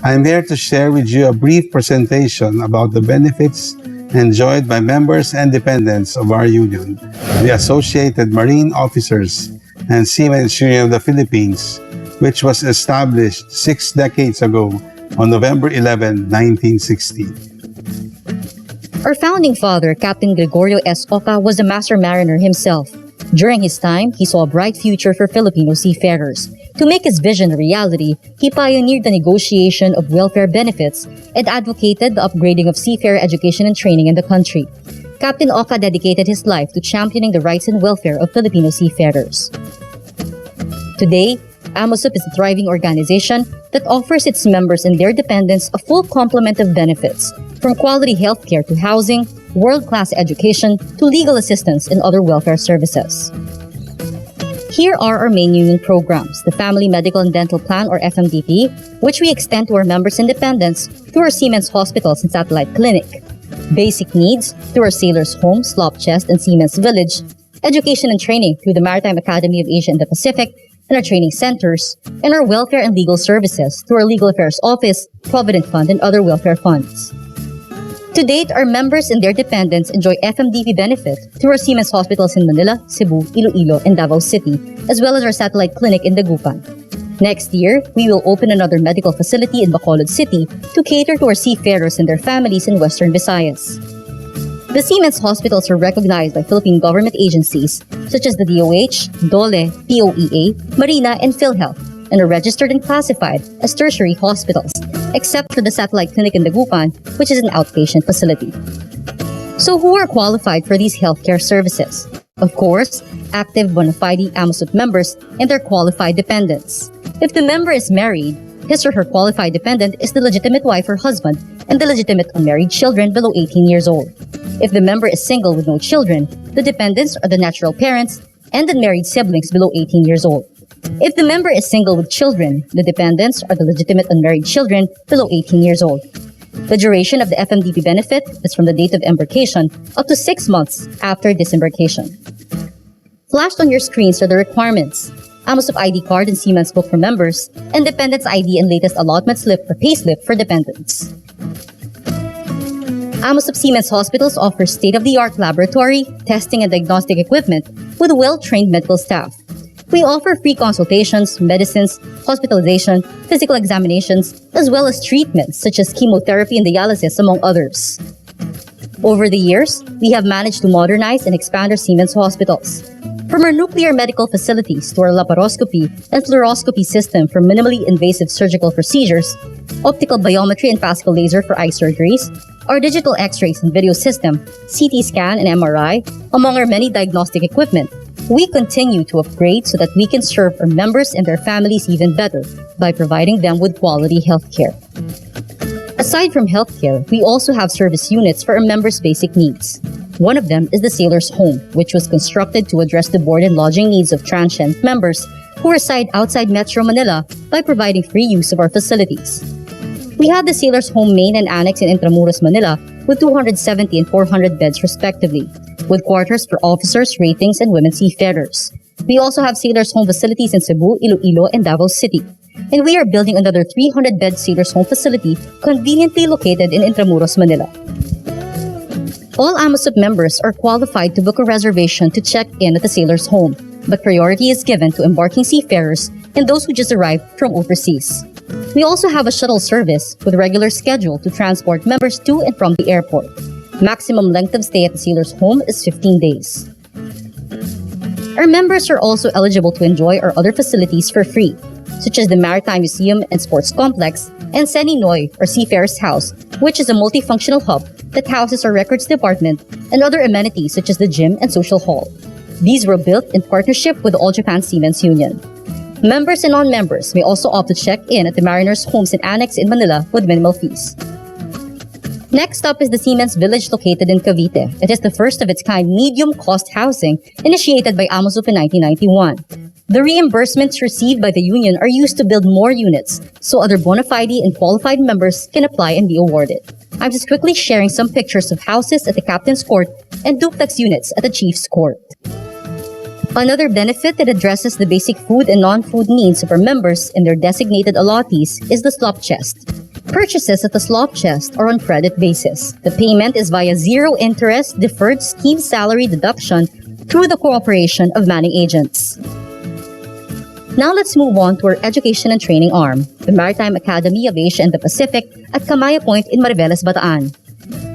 I'm here to share with you a brief presentation about the benefits enjoyed by members and dependents of our union, the Associated Marine Officers and Seamen's Union of the Philippines, which was established 6 decades ago on November 11, 1960. Our founding father, Captain Gregorio S. was a master mariner himself. During his time, he saw a bright future for Filipino seafarers. To make his vision a reality, he pioneered the negotiation of welfare benefits and advocated the upgrading of seafarer education and training in the country. Captain Oka dedicated his life to championing the rights and welfare of Filipino seafarers. Today, AMOSUP is a thriving organization that offers its members and their dependents a full complement of benefits, from quality healthcare to housing, world-class education, to legal assistance and other welfare services. Here are our main union programs: the Family Medical and Dental Plan, or FMDP, which we extend to our members and dependents through our Seamen's Hospitals and Satellite Clinic; Basic Needs through our Sailors' Home, SLOP CHEST, and SEAMEN'S VILLAGE; Education and Training through the Maritime Academy of Asia and the Pacific and our training centers; and our Welfare and Legal Services through our Legal Affairs Office, Provident Fund, and other welfare funds. To date, our members and their dependents enjoy FMDP benefit through our Seamen's Hospitals in Manila, Cebu, Iloilo, and Davao City, as well as our satellite clinic in Dagupan. Next year, we will open another medical facility in Bacolod City to cater to our seafarers and their families in Western Visayas. The Seamen's Hospitals are recognized by Philippine government agencies such as the DOH, DOLE, POEA, Marina, and PhilHealth, and are registered and classified as tertiary hospitals, except for the satellite clinic in Dagupan, which is an outpatient facility. So who are qualified for these healthcare services? Of course, active bona fide AMOSUP members and their qualified dependents. If the member is married, his or her qualified dependent is the legitimate wife or husband and the legitimate unmarried children below 18 years old. If the member is single with no children, the dependents are the natural parents and unmarried siblings below 18 years old. If the member is single with children, the dependents are the legitimate unmarried children below 18 years old. The duration of the FMDP benefit is from the date of embarkation up to 6 months after disembarkation. Flashed on your screens are the requirements: AMOSUP ID card and Seaman's book for members, and Dependents ID and latest allotment slip or pay slip for dependents. AMOSUP Seamen's Hospitals offers state-of-the-art laboratory, testing, and diagnostic equipment with well-trained medical staff. We offer free consultations, medicines, hospitalization, physical examinations, as well as treatments such as chemotherapy and dialysis, among others. Over the years, we have managed to modernize and expand our Seamen's Hospitals. From our nuclear medical facilities to our laparoscopy and fluoroscopy system for minimally invasive surgical procedures, optical biometry and pascal laser for eye surgeries, our digital x-rays and video system, CT scan and MRI, among our many diagnostic equipment, we continue to upgrade so that we can serve our members and their families even better by providing them with quality healthcare. Aside from healthcare, we also have service units for our members' basic needs. One of them is the Sailors' Home, which was constructed to address the board and lodging needs of transient members who reside outside Metro Manila by providing free use of our facilities. We have the Sailors' Home main and annex in Intramuros, Manila, with 270 and 400 beds respectively, with quarters for officers, ratings, and women seafarers. We also have Sailors' Home facilities in Cebu, Iloilo, and Davao City. And we are building another 300-bed Sailors' Home facility conveniently located in Intramuros, Manila. All AMOSUP members are qualified to book a reservation to check in at the Sailors' Home, but priority is given to embarking seafarers and those who just arrived from overseas. We also have a shuttle service with regular schedule to transport members to and from the airport. Maximum length of stay at the Sailors' Home is 15 days. Our members are also eligible to enjoy our other facilities for free, such as the Maritime Museum and Sports Complex and Seninoy, or Seafarers House, which is a multifunctional hub that houses our records department and other amenities such as the gym and social hall. These were built in partnership with the All Japan Seamen's Union. Members and non-members may also opt to check in at the Mariners' Homes and Annex in Manila with minimal fees. Next up is the Seamen's Village located in Cavite. It is the first of its kind medium-cost housing initiated by AMOSUP in 1991. The reimbursements received by the union are used to build more units so other bona fide and qualified members can apply and be awarded. I'm just quickly sharing some pictures of houses at the Captain's Court and duplex units at the Chief's Court. Another benefit that addresses the basic food and non-food needs of our members and their designated allottees is the SLOP CHEST. Purchases at the SLOP CHEST are on credit basis. The payment is via zero-interest deferred scheme salary deduction through the cooperation of manning agents. Now let's move on to our education and training arm, the Maritime Academy of Asia and the Pacific at Kamaya Point in Mariveles, Bataan.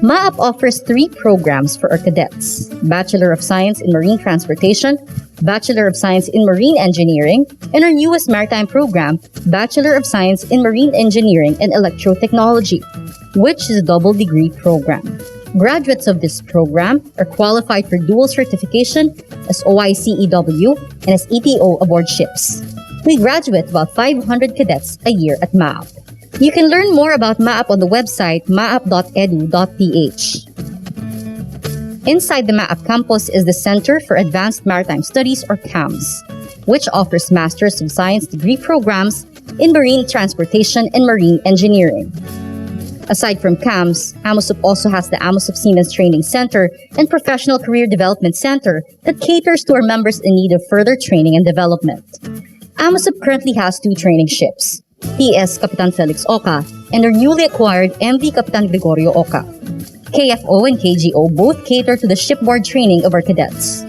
MAAP offers 3 programs for our cadets: Bachelor of Science in Marine Transportation, Bachelor of Science in Marine Engineering, and our newest maritime program, Bachelor of Science in Marine Engineering and Electrotechnology, which is a double degree program. Graduates of this program are qualified for dual certification as OICEW and as ETO aboard ships. We graduate about 500 cadets a year at MAAP. You can learn more about MAAP on the website maap.edu.ph. Inside the MAAP campus is the Center for Advanced Maritime Studies, or CAMS, which offers Masters of Science degree programs in Marine Transportation and Marine Engineering. Aside from CAMS, AMOSUP also has the AMOSUP Seamen's Training Center and Professional Career Development Center that caters to our members in need of further training and development. AMOSUP currently has 2 training ships, PS Capitan Felix Oca and our newly acquired MV Capitan Gregorio Oca. KFO and KGO both cater to the shipboard training of our cadets.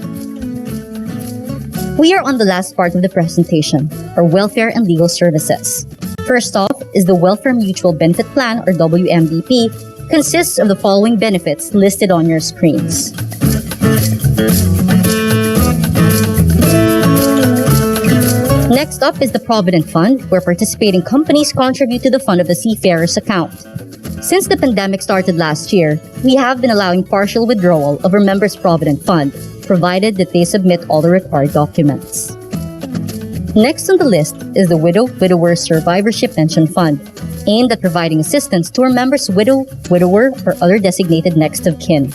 We are on the last part of the presentation, our welfare and legal services. First off is the Welfare Mutual Benefit Plan, or WMBP, consists of the following benefits listed on your screens. Next up is the Provident Fund, where participating companies contribute to the fund of the Seafarers account. Since the pandemic started last year, we have been allowing partial withdrawal of our members' Provident Fund, provided that they submit all the required documents. Next on the list is the Widower Survivorship Pension Fund, aimed at providing assistance to our members' widower, or other designated next of kin.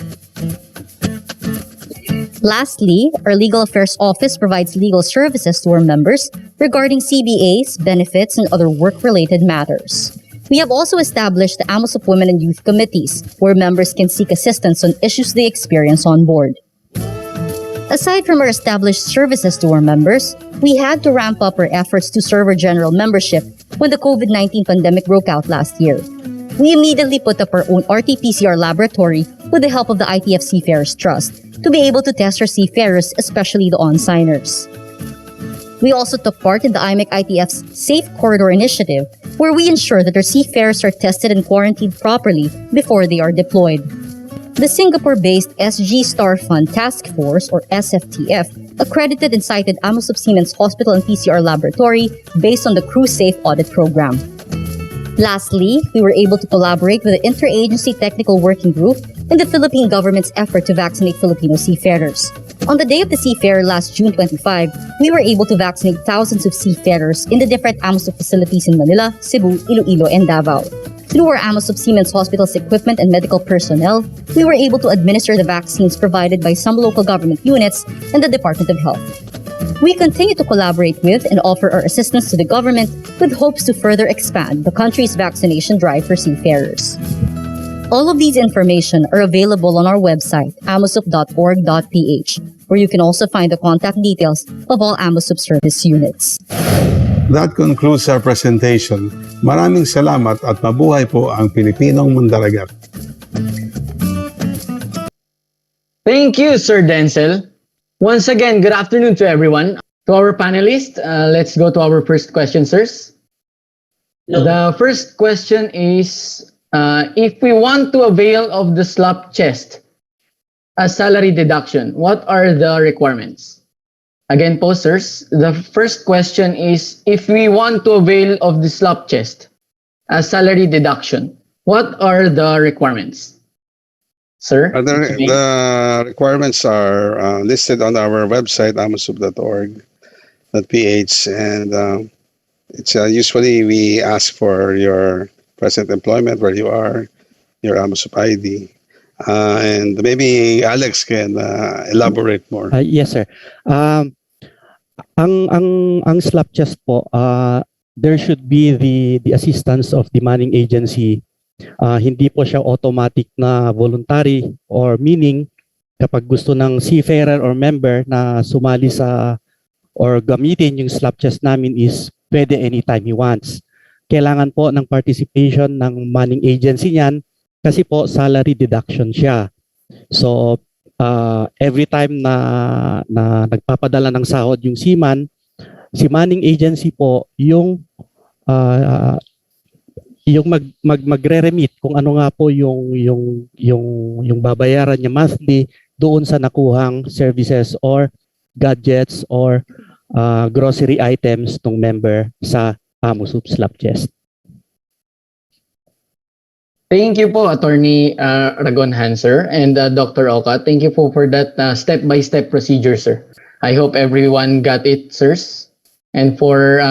Lastly, our Legal Affairs Office provides legal services to our members regarding CBAs, benefits, and other work-related matters. We have also established the AMOSUP Women and Youth Committees, where members can seek assistance on issues they experience on board. Aside from our established services to our members, we had to ramp up our efforts to serve our general membership when the COVID-19 pandemic broke out last year. We immediately put up our own RT-PCR laboratory with the help of the ITF Seafarers Trust to be able to test our seafarers, especially the on-signers. We also took part in the IMEC ITF's Safe Corridor Initiative, where we ensure that our seafarers are tested and quarantined properly before they are deployed. The Singapore-based SG Star Fund Task Force, or SFTF, accredited and cited AMOSUP Seamen's Hospital and PCR Laboratory based on the Crew Safe Audit Program. Lastly, we were able to collaborate with the Interagency Technical Working Group in the Philippine government's effort to vaccinate Filipino seafarers. On the Day of the Seafarer last June 25, we were able to vaccinate thousands of seafarers in the different AMOSUP facilities in Manila, Cebu, Iloilo, and Davao. Through our AMOSUP Seamen's Hospital's equipment and medical personnel, we were able to administer the vaccines provided by some local government units and the Department of Health. We continue to collaborate with and offer our assistance to the government with hopes to further expand the country's vaccination drive for seafarers. All of these information are available on our website, amosup.org.ph, where you can also find the contact details of all AMOSUP service units. That concludes our presentation. Maraming salamat at mabuhay po ang Pilipinong Mandaragat. Thank you, Sir Denzel. Once again, good afternoon to everyone. To our panelists, let's go to our first question, sirs. The first question is, if we want to avail of the SLOP CHEST as salary deduction, what are the requirements? Again po, sirs, the first question is, if we want to avail of the SLOP CHEST as salary deduction, what are the requirements? Sir? The requirements are listed on our website, amosup.org.ph, and it's usually we ask for your present employment, where you are, your AMOSUP ID, and maybe Alex can elaborate more. Yes, sir. Ang SLOP CHEST po, there should be the assistance of the manning agency. Hindi po siya automatic na voluntary, or meaning kapag gusto ng seafarer or member na sumali sa or gamitin yung SLOP CHEST namin is pwede anytime he wants. kailangan po ng participation ng manning agency niyan kasi po salary deduction siya. So every time na nagpapadala ng sahod yung seaman, si manning agency po uh, yung magre-remit kung ano nga po yung babayaran niya monthly doon sa nakuhang services or gadgets or grocery items ng member sa AMOSUP Slopchest. Thank you po, Attorney Ragon Hanser and Dr. Oka. Thank you po for that step-by-step procedure, sir. I hope everyone got it, sirs. And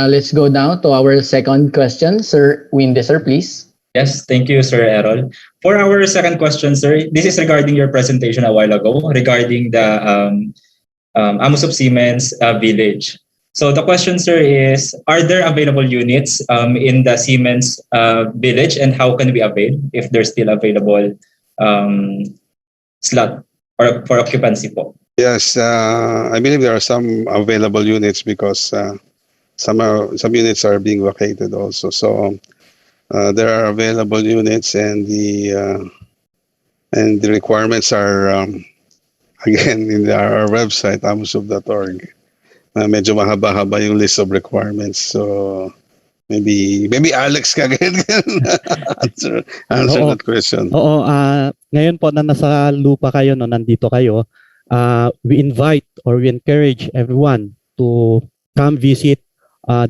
let's go now to our second question. Sir Winde, sir, please. Yes, thank you, Sir Errol. For our second question, sir, this is regarding your presentation a while ago regarding the AMOSUP Seamen's Village. So the question, sir, is, are there available units in the Seamen's Village, and how can we avail if there's still available slot or for occupancy po? Yes, I believe there are some available units because some units are being vacated also. So there are available units, and the requirements are again in our website amosup.org. Medyo mahaba-haba yung list of requirements. So maybe Alex ka answer that question. Oo, ngayon po na nasa lupa kayo, no, nandito kayo, we invite or we encourage everyone to come visit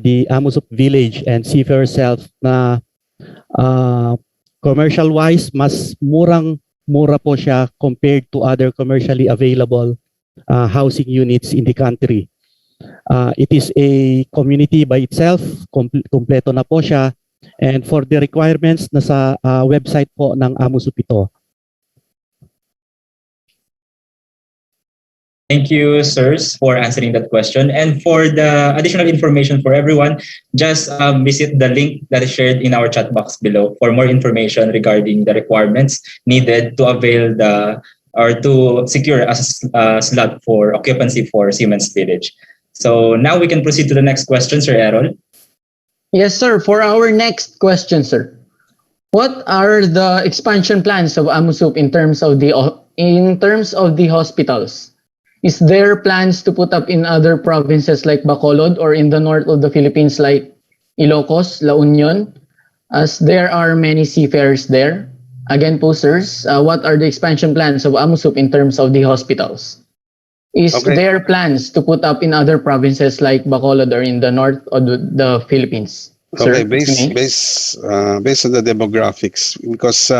the AMOSUP Village and see for yourself na commercial-wise, mas mura po siya compared to other commercially available housing units in the country. It is a community by itself, kompleto na po siya, and for the requirements, nasa website po ng AMOSUP ito. Thank you, sirs, for answering that question. And for the additional information for everyone, just visit the link that is shared in our chat box below for more information regarding the requirements needed to avail or to secure a slot for occupancy for Seamen's Village. So now we can proceed to the next question, Sir Errol. Yes, sir. For our next question, sir, what are the expansion plans of AMOSUP in terms of the hospitals? Is there plans to put up in other provinces like Bacolod or in the north of the Philippines like Ilocos, La Union, as there are many seafarers there? Again po, sirs, what are the expansion plans of AMOSUP in terms of the hospitals? Is there plans to put up in other provinces like Bacolod or in the north of the Philippines? Okay, Sir, based on the demographics, because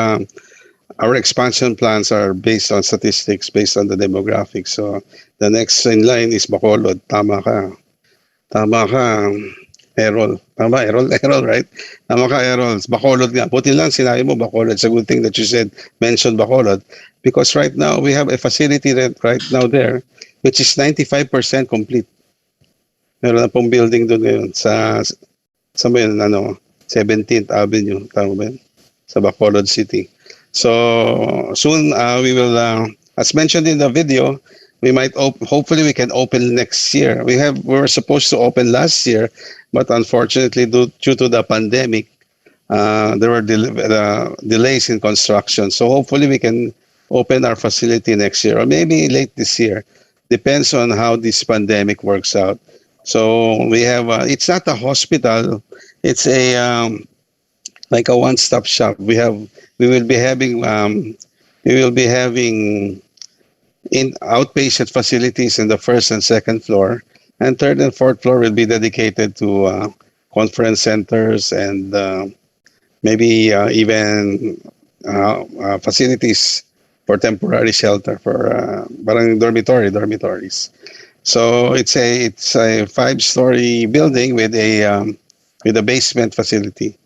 our expansion plans are based on statistics, based on the demographics. So the next in line is Bacolod. Tama ka, Errol. Tama, Errol, right? Tama ka, Errol. Bacolod nga. Buti lang sinabi mo Bacolod. It's a good thing that you mentioned Bacolod, because right now we have a facility right now there which is 95% complete. Meron na pong building doon ngayon sa 17th Avenue, tama ba yun? Sa Bacolod City. So soon we will, as mentioned in the video, we might hopefully we can open next year. We were supposed to open last year, but unfortunately due to the pandemic, there were delays in construction. So hopefully we can open our facility next year or maybe late this year. Depends on how this pandemic works out. So we have it's not a hospital, it's a like a one-stop shop. We will be having in outpatient facilities in the first and second floor, and third and fourth floor will be dedicated to conference centers and maybe even facilities for temporary shelter for parang dormitories. So it's a 5-story building with a basement facility.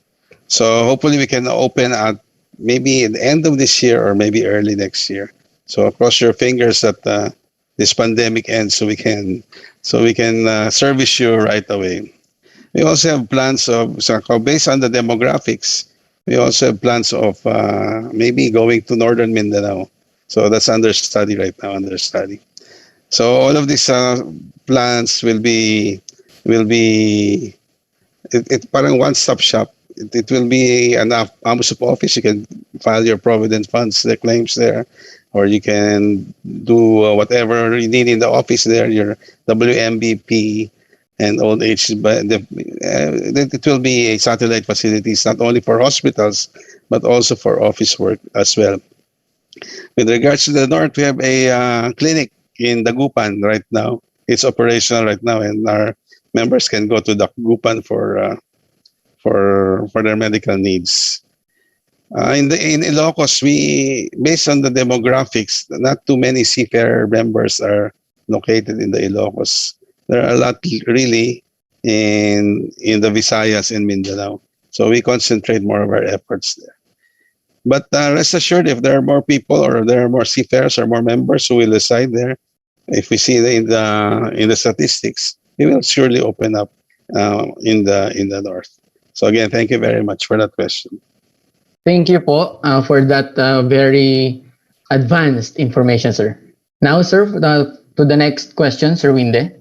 So hopefully we can open at maybe at the end of this year or maybe early next year. So cross your fingers that this pandemic ends so we can service you right away. We also have plans based on the demographics. We also have plans of maybe going to Northern Mindanao. So that's under study right now, So all of these plans will be parang one-stop shop. it will be an AMOSUP office. You can file your provident funds, the claims there, or you can do whatever you need in the office there, your WMBP and old age. But it will be a satellite facilities, not only for hospitals, but also for office work as well. With regards to the north, we have a clinic in Dagupan right now. It's operational right now, and our members can go to Dagupan for their medical needs. In Ilocos, based on the demographics, not too many seafarer members are located in the Ilocos. There are a lot really in the Visayas and Mindanao. So we concentrate more of our efforts there. But rest assured, if there are more people or there are more seafarers or more members who will reside there, if we see in the statistics, we will surely open up in the north. So again, thank you very much for that question. Thank you po for that very advanced information, sir. Now, sir, to the next question, Sir Winde.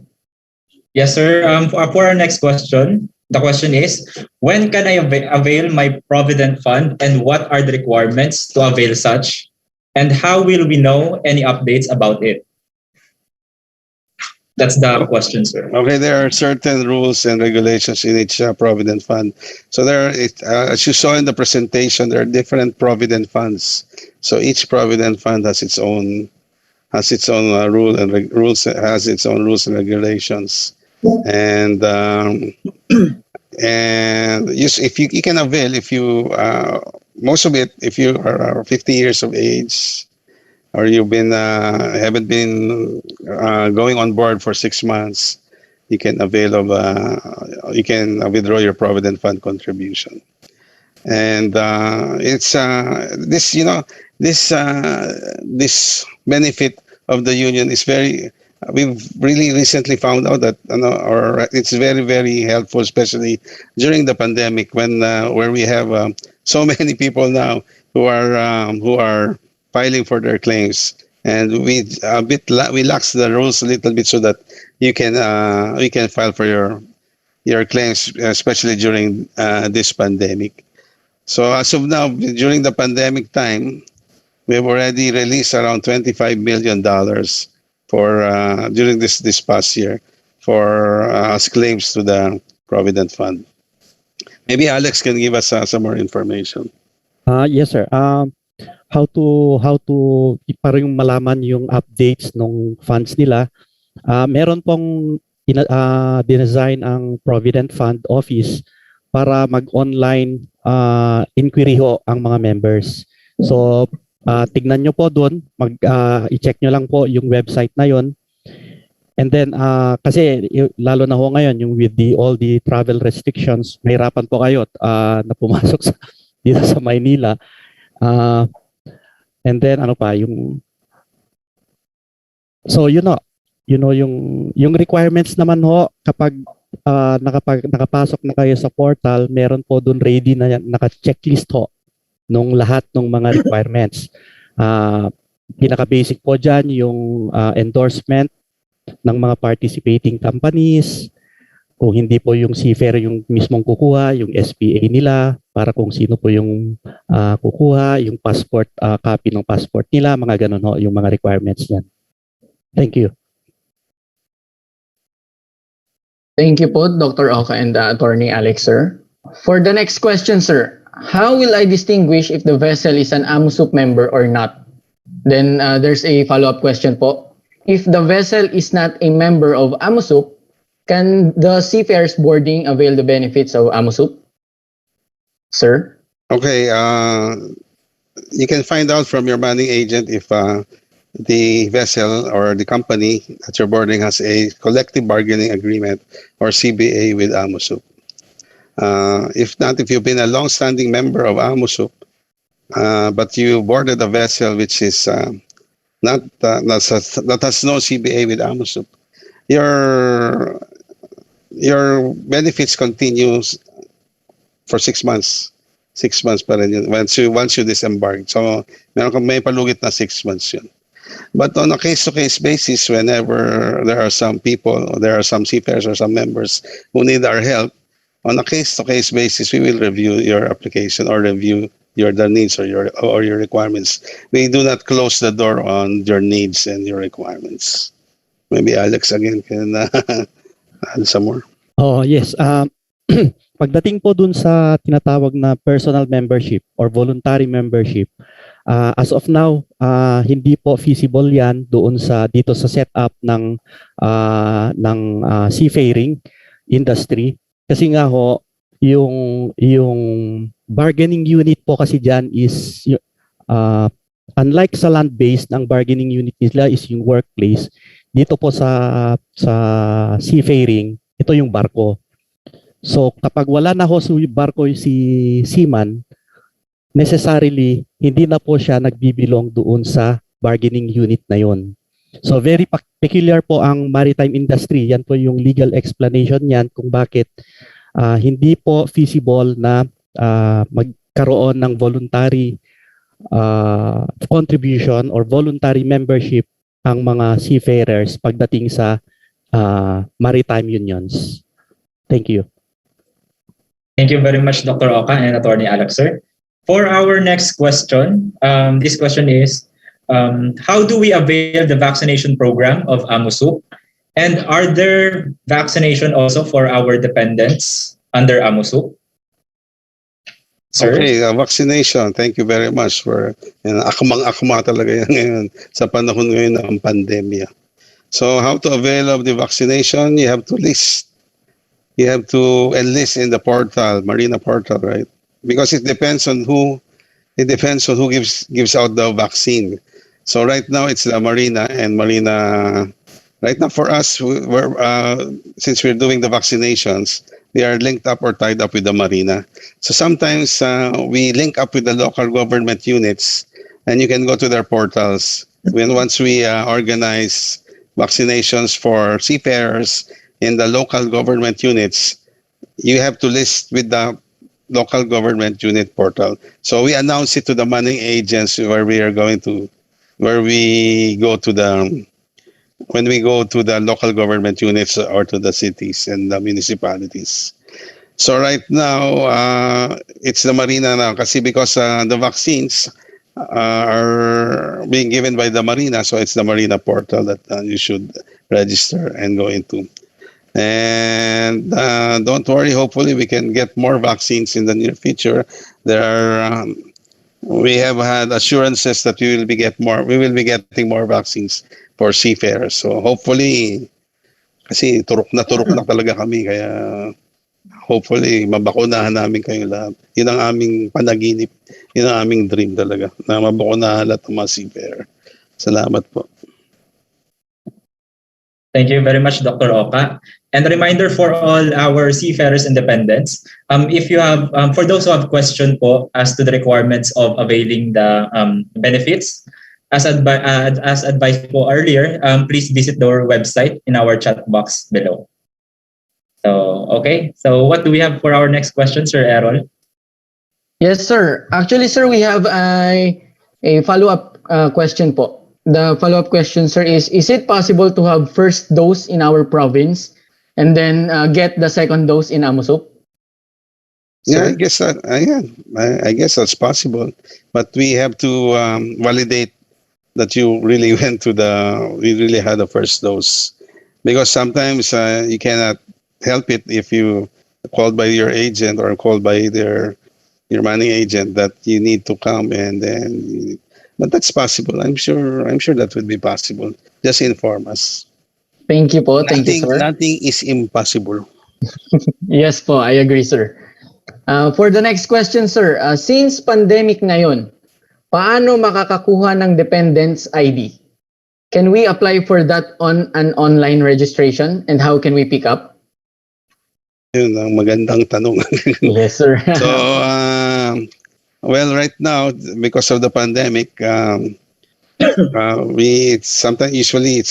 Yes, sir. For our next question, the question is, when can I avail my Provident Fund and what are the requirements to avail such? And how will we know any updates about it? That's the question, sir. Okay, there are certain rules and regulations in each Provident Fund. So as you saw in the presentation, there are different Provident Funds. So each Provident Fund has its own rule and has its own rules and regulations. And if you can avail, if you most of it, if you are 50 years of age, or you've been haven't been going on board for 6 months, you can avail of you can withdraw your Provident Fund contribution. And it's this benefit of the union is very. We've really recently found out that it's very, very helpful, especially during the pandemic when where we have so many people now who are filing for their claims, and we lax the rules a little bit so that you can file for your claims, especially during this pandemic. So as of now, during the pandemic time, we have already released around $25 million for during this past year for as claims to the Provident Fund. Maybe Alex can give us some more information. Yes, sir. How to para yung malaman yung updates ng funds nila. Meron pong dinesign ang Provident Fund Office para mag-online inquiry ho ang mga members. So tignan nyo po doon, i-check nyo lang po yung website na yon. And then kasi lalo na ho ngayon yung with all the travel restrictions, mahirapan po kayo na pumasok dito sa Maynila. And then ano pa yung so yung requirements naman ho kapag nakapasok na kayo sa portal, meron po doon ready na naka-checklist ho nung lahat ng mga requirements. Pinaka-basic po dyan yung endorsement ng mga participating companies. Kung hindi po yung seafarer yung mismong kukuha, yung SPA nila, para kung sino po yung kukuha, yung passport, copy ng passport nila, mga ganun ho, yung mga requirements niyan. Thank you. Thank you po, Dr. Oka and Attorney Alex, sir. For the next question, sir, how will I distinguish if the vessel is an AMOSUP member or not? Then there's a follow-up question po. If the vessel is not a member of AMOSUP, can the seafarers boarding avail the benefits of AMOSUP? Sir? Okay, you can find out from your manning agent if the vessel or the company that you're boarding has a collective bargaining agreement or CBA with AMOSUP. If not, if you've been a long-standing member of AMOSUP, but you boarded a vessel which is that has no CBA with AMOSUP, your benefits continues for 6 months. 6 months pa rin yun once you disembark. So may palugit na 6 months yun. But on a case-to-case basis, whenever there are some people, or there are some seafarers or some members who need our help, on a case-to-case basis, we will review your application or review the needs or your requirements. We do not close the door on your needs and your requirements. Maybe Alex again can add some more. Oh, yes. Pagdating po dun sa tinatawag na personal membership or voluntary membership, as of now, hindi po feasible 'yan doon sa dito sa setup ng seafaring industry kasi nga ho yung bargaining unit po kasi diyan is unlike sa land-based, ang bargaining unit nila is yung workplace. Dito po sa seafaring, ito yung barko. So kapag wala na ho sa barko si seaman, necessarily hindi na po siya nagbibilong doon sa bargaining unit na yon. So very peculiar po ang maritime industry. Yan po yung legal explanation niyan kung bakit hindi po feasible na magkaroon ng voluntary contribution or voluntary membership ang mga seafarers pagdating sa maritime unions. Thank you. Thank you very much, Dr. Oka and Attorney Alex, sir. For our next question, this question is, how do we avail the vaccination program of AMOSUP? And are there vaccination also for our dependents under AMOSUP? Sir? Okay, vaccination. Thank you very much for akmang-akma talaga yan ngayon sa panahon ngayon ng pandemya. So how to avail of the vaccination? You have to enlist in the portal, Marina portal, right? Because it depends on who gives out the vaccine. So right now it's the Marina and Marina. Right now for us, since we're doing the vaccinations, we are linked up or tied up with the Marina. So sometimes we link up with the local government units, and you can go to their portals. Once we organize vaccinations for seafarers in the local government units, you have to list with the local government unit portal. So we announce it to the money agents when we go to the local government units or to the cities and the municipalities. So right now, it's the Marina now because the vaccines are being given by the Marina. So it's the Marina portal that you should register and go into. And don't worry, hopefully we can get more vaccines in the near future. We have had assurances that we will be getting more vaccines for seafarers. So hopefully, kasi turok na talaga kami, kaya hopefully mabakunahan namin kayo lahat. Yun ang aming panaginip, yun ang aming dream talaga, na mabakunahan lahat ng mga seafarer. Salamat po. Thank you very much, Dr. Oka. And a reminder for all our seafarers and dependents, if you have, for those who have questions po as to the requirements of availing the benefits, as advised po earlier, please visit our website in our chat box below. So, okay. So what do we have for our next question, Sir Errol? Yes, sir. Actually, sir, we have a follow-up question po. The follow-up question, sir, is it possible to have first dose in our province and then get the second dose in AMOSUP? Yeah, I guess that's possible. But we have to validate that you really we really had the first dose. Because sometimes you cannot help it if you called by your agent or called by your money agent that you need to come and then. But that's possible. I'm sure that would be possible. Just inform us. Thank you po. Thank you, sir. Nothing is impossible. Yes po, I agree, sir. For the next question, sir, since pandemic ngayon, paano makakakuha ng dependents ID? Can we apply for that on an online registration, and how can we pick up? Yun ang magandang tanong. Yes, sir. So, well, right now, because of the pandemic, usually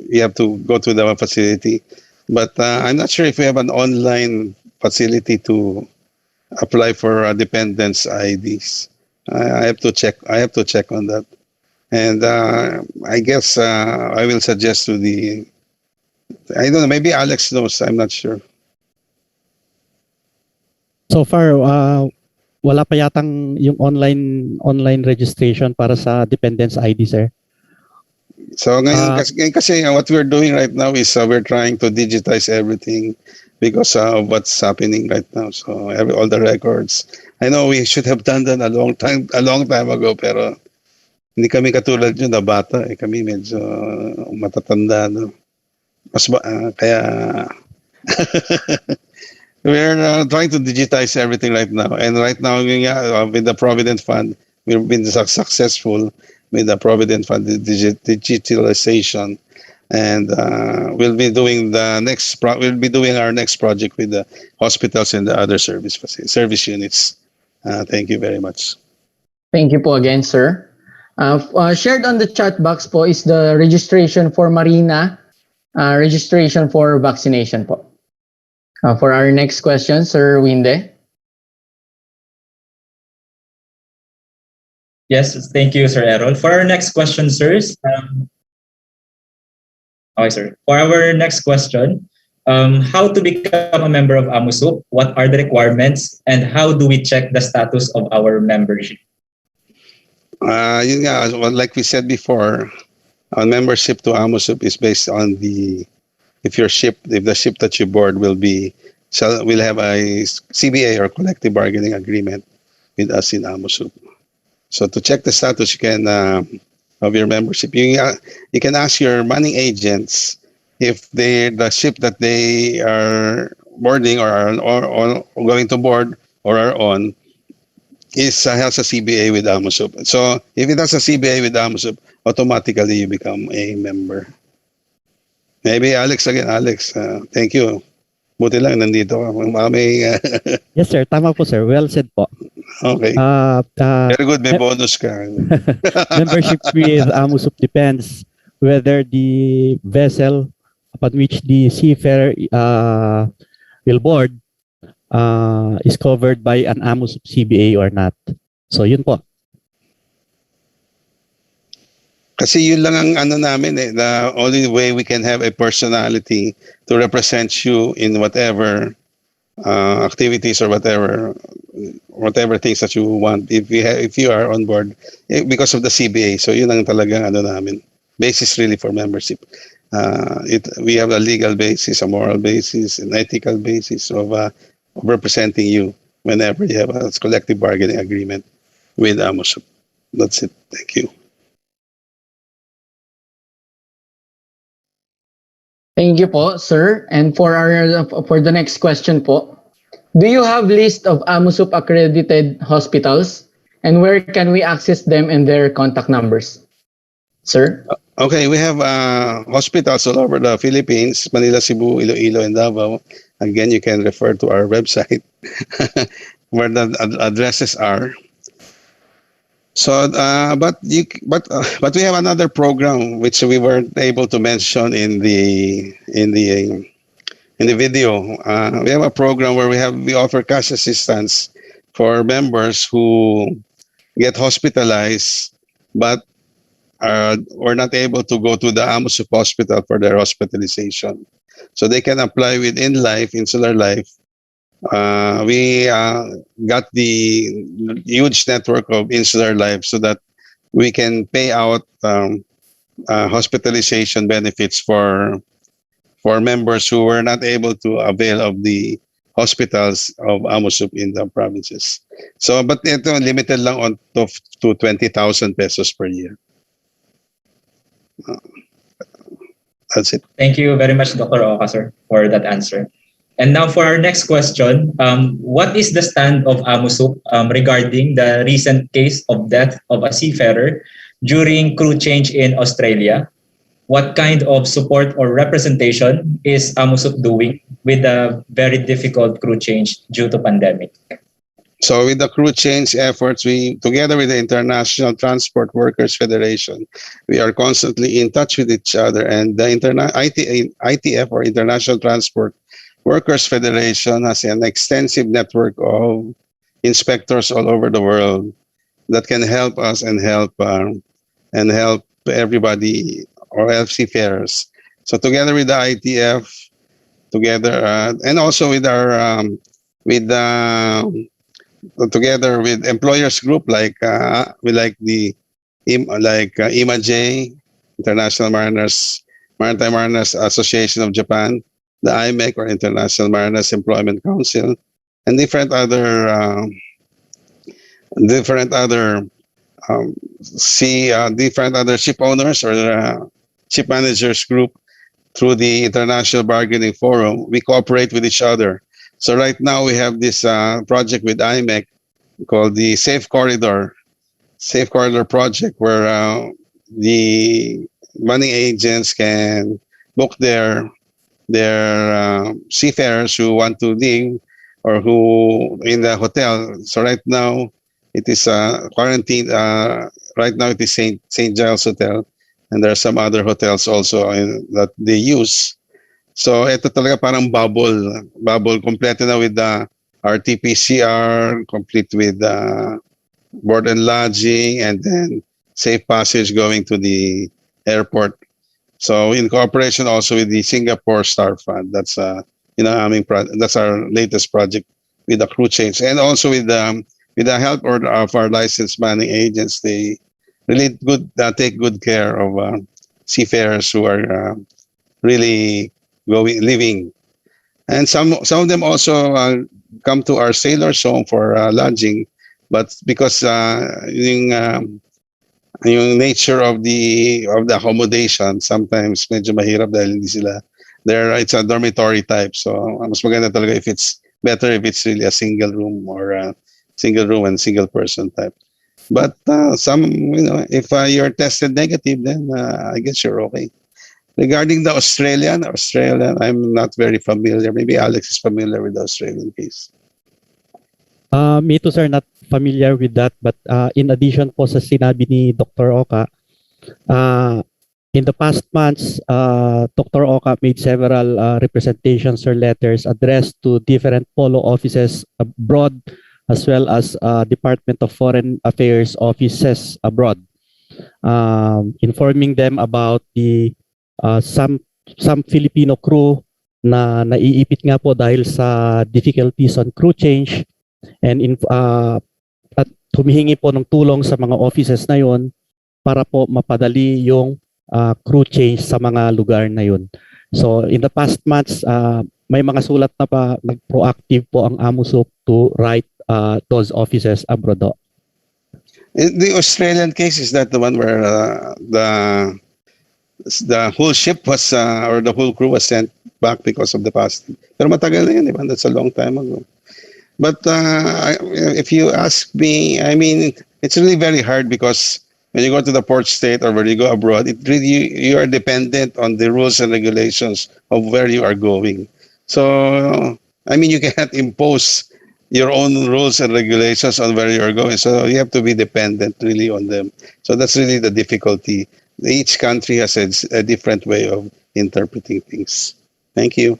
you have to go to the facility, but I'm not sure if we have an online facility to apply for dependents IDs. I have to check on that, and I guess I will suggest to I don't know, maybe Alex knows. I'm not sure. So far, wala pa yatang yung online registration para sa dependence ID, sir. So ngayon, Ah. kasi what we're doing right now is we're trying to digitize everything because of what's happening right now. So all the records. I know we should have done that a long time ago, pero hindi kami katulad yun na bata. Kami medyo matatanda. No? Kaya we're trying to digitize everything right now. And right now, with the Provident Fund, we've been successful with the Provident Fund digitalization. And we'll be doing our next project with the hospitals and the other service units. Thank you very much. Thank you po again, sir. Shared on the chat box po is the registration for Marina, registration for vaccination po. For our next question, Sir Winde. Yes, thank you, Sir Errol. For our next question, sirs. Okay, sir. For our next question, how to become a member of AMOSUP? What are the requirements? And how do we check the status of our membership? Yun nga, like we said before, our membership to AMOSUP is based on if the ship that you board will have a CBA or collective bargaining agreement with us in AMOSUP. So to check the status, you can of your membership, you can ask your money agents if the ship that they are boarding or going to board or are on has a CBA with AMOSUP. So if it has a CBA with AMOSUP, automatically you become a member. Maybe Alex again. Alex, thank you. Buti lang nandito ka. Yes, sir. Tama po, sir. Well said po. Okay. Very good. May bonus ka. Membership with AMOSUP depends whether the vessel upon which the seafarer will board is covered by an AMOSUP CBA or not. So yun po. Kasi yun lang ang namin the only way we can have a personality to represent you in whatever activities or whatever things that you want if you are on board because of the CBA. So yun ang talagang namin. Basis really for membership. We have a legal basis, a moral basis, an ethical basis of representing you whenever you have a collective bargaining agreement with AMOSUP. That's it. Thank you. Thank you po, sir. And for the next question po, do you have list of AMOSUP accredited hospitals, and where can we access them and their contact numbers, sir? Okay, we have hospitals all over the Philippines, Manila, Cebu, Iloilo, and Davao. Again, you can refer to our website where the addresses are. So, but we have another program which we weren't able to mention in the video. We have a program where we offer cash assistance for members who get hospitalized, but were not able to go to the AMOSUP hospital for their hospitalization. So they can apply with Insular Life. We got the huge network of Insular Life so that we can pay out hospitalization benefits for members who were not able to avail of the hospitals of AMOSUP in the provinces. So, but ito limited lang to 20,000 pesos per year. That's it. Thank you very much, Dr. Oka, sir, for that answer. And now for our next question, what is the stand of AMOSUP regarding the recent case of death of a seafarer during crew change in Australia? What kind of support or representation is AMOSUP doing with the very difficult crew change due to pandemic? So with the crew change efforts, we, together with the International Transport Workers Federation, we are constantly in touch with each other, and the ITF, or International Transport Workers Federation, has an extensive network of inspectors all over the world that can help us and help everybody, or help seafarers. So together with the ITF, and also with our with together with employers group like we like the IMAJ, International Maritime Mariners Association of Japan, the IMEC or International Mariners Employment Council, and different other different other ship owners or ship managers group through the International Bargaining Forum. We cooperate with each other. So right now we have this project with IMEC called the Safe Corridor project, where the money agents can book their seafarers who want to leave or who in the hotel. So right now it is quarantined. Right now it is St. Giles Hotel, and there are some other hotels also that they use. So ito talaga parang bubble complete na with the RT-PCR, complete with board and lodging, and then safe passage going to the airport. So in cooperation also with the Singapore Star Fund, that's that's our latest project with the crew change, and also with the help of our licensed manning agents. They really take good care of seafarers who are really living, and some of them also come to our sailors' home for lodging, but because yung nature of the accommodation, sometimes medyo mahirap dahil hindi sila it's a dormitory type. So mas maganda talaga if it's better if it's really a single room or a single room and single person type. But some, if you're tested negative, then I guess you're okay. Regarding the Australian, I'm not very familiar. Maybe Alex is familiar with the Australian case. Me too, sir, not familiar with that. But in addition po sa sinabi ni Dr. Oka, in the past months, Dr. Oka made several representations or letters addressed to different polo offices abroad, as well as Department of Foreign Affairs offices abroad, informing them about the some Filipino crew na naiipit nga po dahil sa difficulties on crew change, and at humihingi po ng tulong sa mga offices na yon para po mapadali yung crew change sa mga lugar na yun. So in the past months, may mga sulat na pa nag-proactive po ang AMOSUP to write those offices abroad. The Australian case, is that the one where the whole ship was or the whole crew was sent back because of the past? Pero matagal na yun, diba? That's a long time ago. But if you ask me, I mean, it's really very hard because when you go to the port state or when you go abroad, you are dependent on the rules and regulations of where you are going. So, I mean, you cannot impose your own rules and regulations on where you are going. So you have to be dependent really on them. So that's really the difficulty. Each country has a different way of interpreting things. Thank you.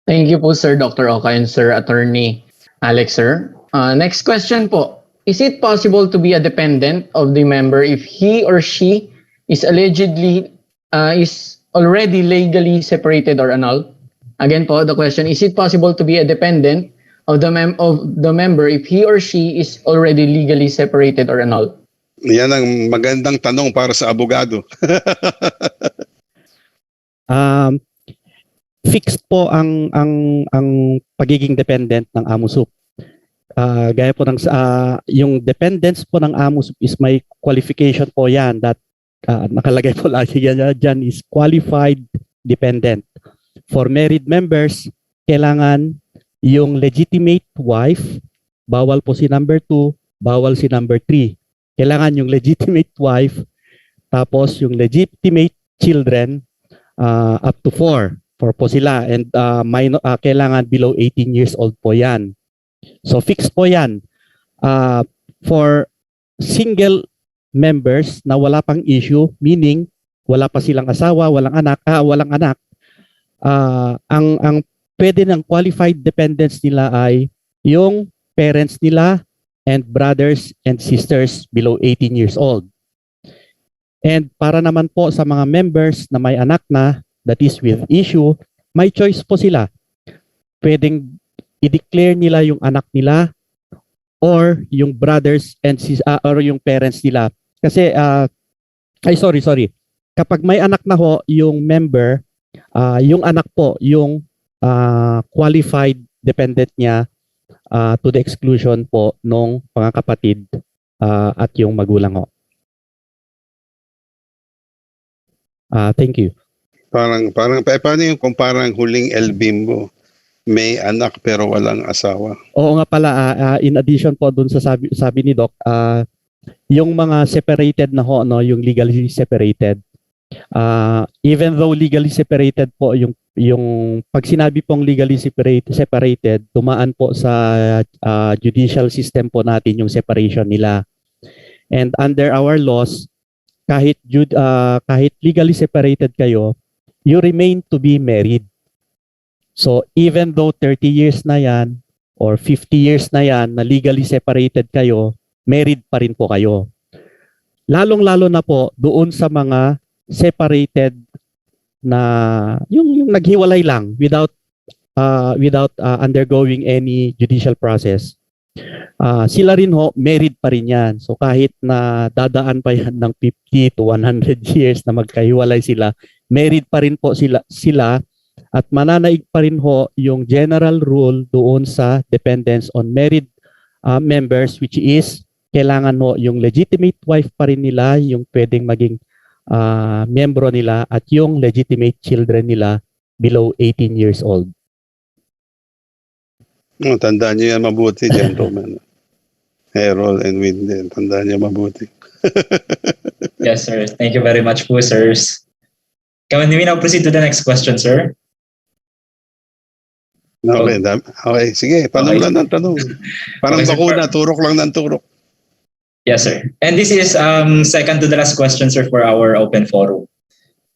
Thank you po, Sir Dr. Oka and Sir Attorney Alex, sir. Next question po. Is it possible to be a dependent of the member if he or she is allegedly is already legally separated or annulled? Again po, the question, is it possible to be a dependent of the member if he or she is already legally separated or annulled? Yan ang magandang tanong para sa abogado. Fixed po ang pagiging dependent ng AMOSUP. Gaya po ng yung dependence po ng AMOSUP is may qualification po yan that nakalagay po lagi dyan is qualified dependent. For married members, kailangan yung legitimate wife, bawal po si number 2, bawal si number 3. Kailangan yung legitimate wife, tapos yung legitimate children up to 4 po sila, and kailangan below 18 years old po yan. So fixed po yan. For single members na wala pang issue, meaning wala pa silang asawa, walang anak, ang pwede ng qualified dependents nila ay yung parents nila and brothers and sisters below 18 years old. And para naman po sa mga members na may anak na, that is with issue, may choice po sila. Pwedeng i-declare nila yung anak nila or yung brothers and or yung parents nila. Kasi sorry. Kapag may anak na ho yung member, yung anak po yung qualified dependent niya to the exclusion po nung pangkakapatid at yung magulang ho. Thank you. Paano yung kung parang huling LBIM mo, may anak pero walang asawa? Oo nga pala, in addition po dun sa sabi ni Doc, yung mga separated na ho, no, yung legally separated, even though legally separated po yung pag sinabi pong legally separated, tumaan po sa judicial system po natin yung separation nila. And under our laws, kahit legally separated kayo, you remain to be married. So even though 30 years na yan or 50 years na yan na legally separated kayo, married pa rin po kayo. Lalong-lalo na po doon sa mga separated na yung naghiwalay lang without undergoing any judicial process. Sila rin ho, married pa rin yan. So kahit na dadaan pa yan ng 50 to 100 years na magkahiwalay sila, married pa rin po sila at mananaig pa rin ho yung general rule doon sa dependents on married members, which is kailangan ho yung legitimate wife pa rin nila yung pwedeng maging miyembro nila at yung legitimate children nila below 18 years old. Tandaan niyo yan mabuti, gentlemen. Harold and Windel, tandaan niyo mabuti. Yes, sir. Thank you very much po, sirs. Can we now proceed to the next question, sir? Okay, sige, tanong lang ng tanong. Parang Okay, bakuna, turok lang ng turok. Yes, sir. And this is second to the last question, sir, for our open forum.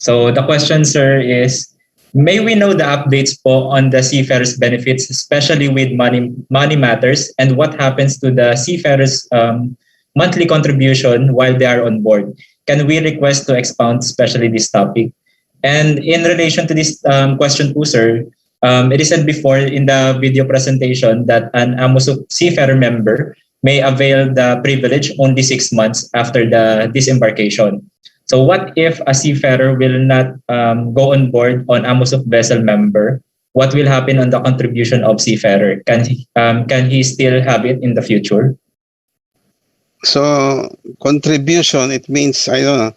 So the question, sir, is, may we know the updates po on the seafarers benefits, especially with money matters, and what happens to the seafarers monthly contribution while they are on board? Can we request to expound especially this topic? And in relation to this question po, sir, it is said before in the video presentation that an AMOSUP seafarer member may avail the privilege only 6 months after the disembarkation. So what if a seafarer will not go on board on AMOSUP vessel member? What will happen on the contribution of seafarer? Can he still have it in the future? So, contribution, it means, I don't know,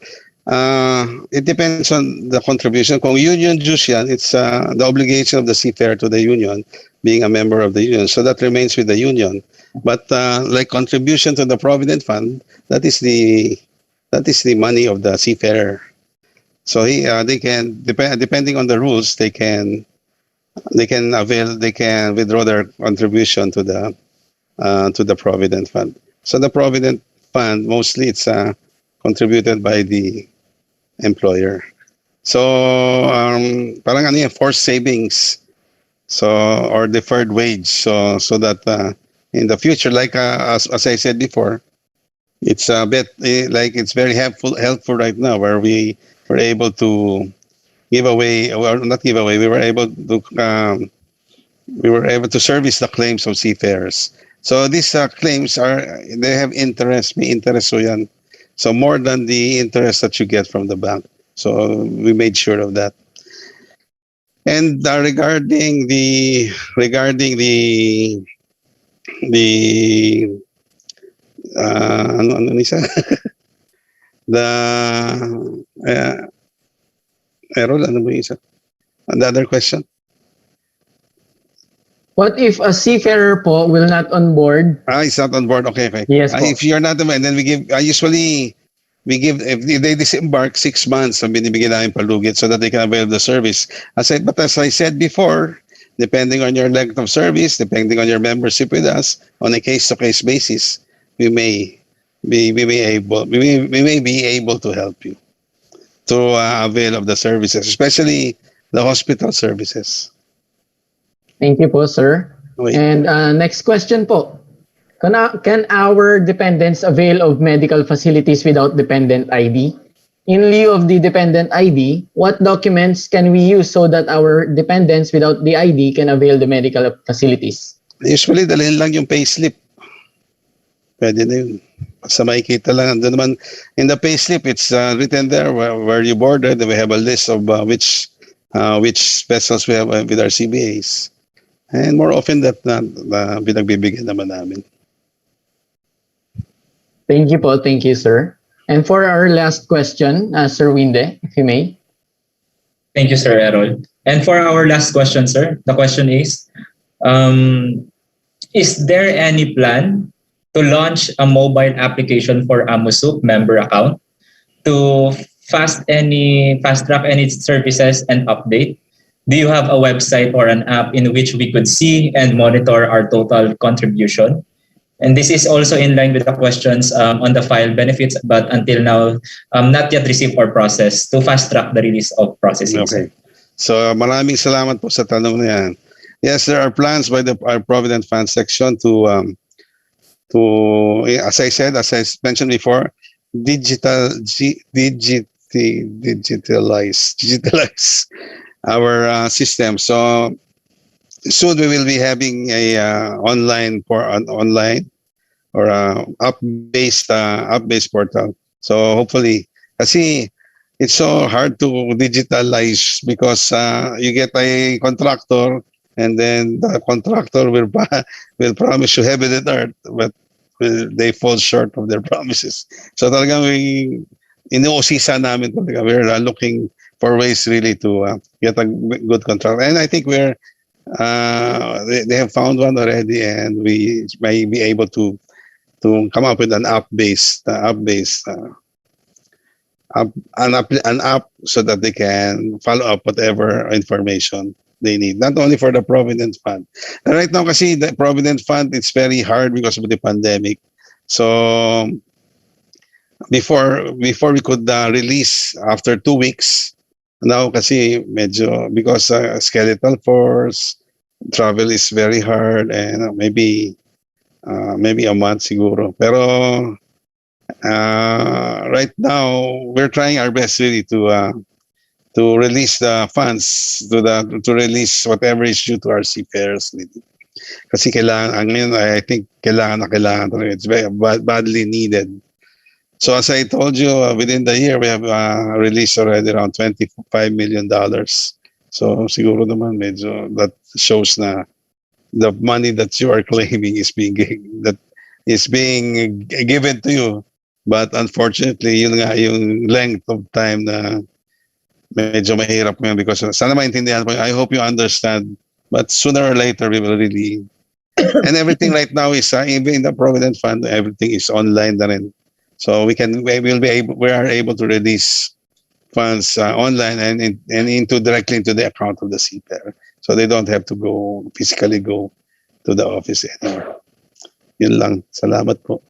it depends on the contribution. Kung union dues yan, it's the obligation of the seafarer to the union, being a member of the union. So that remains with the union. But like contribution to the Provident Fund, that is the money of the seafarer. So they can, depending on the rules, they can withdraw their contribution to the Provident Fund. So the Provident Fund, mostly it's contributed by the employer. So parang ano yan, forced savings, so or deferred wage, so that in the future, like as I said before, it's a bit like it's very helpful right now, where we were able to give away, or not give away, we were able to service the claims of seafarers. So these claims they have interest, may interest so yan. So more than the interest that you get from the bank. So we made sure of that. And regarding the ano isa? Errol, ano mo yung isa? The other question? What if a seafarer po will not on board? It's not on board. Okay. Yes po. If you're not on board, then we give, usually, if they disembark 6 months, ang binibigyan namin palugit so that they can avail the service. But as I said before, depending on your length of service, depending on your membership with us, on a case-to-case basis, we may be able to help you to avail of the services, especially the hospital services. Thank you po, sir. Wait. And next question po. Can our dependents avail of medical facilities without dependent ID? In lieu of the dependent ID, what documents can we use so that our dependents without the ID can avail the medical facilities? Usually, dalhin lang yung payslip. Pwede na yun. Basta makikita lang. Andun naman, in the payslip, it's written there where you boarded. We have a list of which vessels we have with our CBAs. And more often that pinagbibigyan naman namin. Thank you po. Thank you, sir. And for our last question, Sir Winde, if you may. Thank you, Sir Errol. And for our last question, sir, the question is there any plan to launch a mobile application for AMOSUP member account to fast track any services and update? Do you have a website or an app in which we could see and monitor our total contribution? And this is also in line with the questions on the file benefits, but until now, not yet received or processed to fast track the release of processing. Okay. So maraming salamat po sa tanong na yan. Yes, there are plans by our Provident Fund section to as I mentioned before, digitalize our system. So soon we will be having a online or app-based portal. So hopefully, kasi it's so hard to digitalize because you get a contractor and then the contractor will promise you heaven and earth, but they fall short of their promises. So talagang inuusisa namin talaga. We're looking for ways really to get a good contract. And I think they have found one already, and we may be able to come up with an app so that they can follow up whatever information they need, not only for the Provident Fund. And right now, kasi the Provident Fund, it's very hard because of the pandemic. So before we could release after 2 weeks, now kasi medyo because skeletal force, travel is very hard, and maybe a month siguro. Pero right now we're trying our best really to release the funds to release whatever is due to our seafarers. Kasi ngayon I think kailangan talaga. It's very badly needed. So as I told you, within the year we have released already around $25 million. So siguro naman medyo that shows na the money that you are claiming is being given to you. But unfortunately, yun nga yung length of time na medyo mahirap ngayon because sana maintindihan po. I hope you understand. But sooner or later, we will really... And everything right now is, even in the Provident Fund, everything is online na rin. So we are able to release funds online and directly into the account of the seafarer. So they don't have to physically go to the office anymore. Yun lang. Salamat po.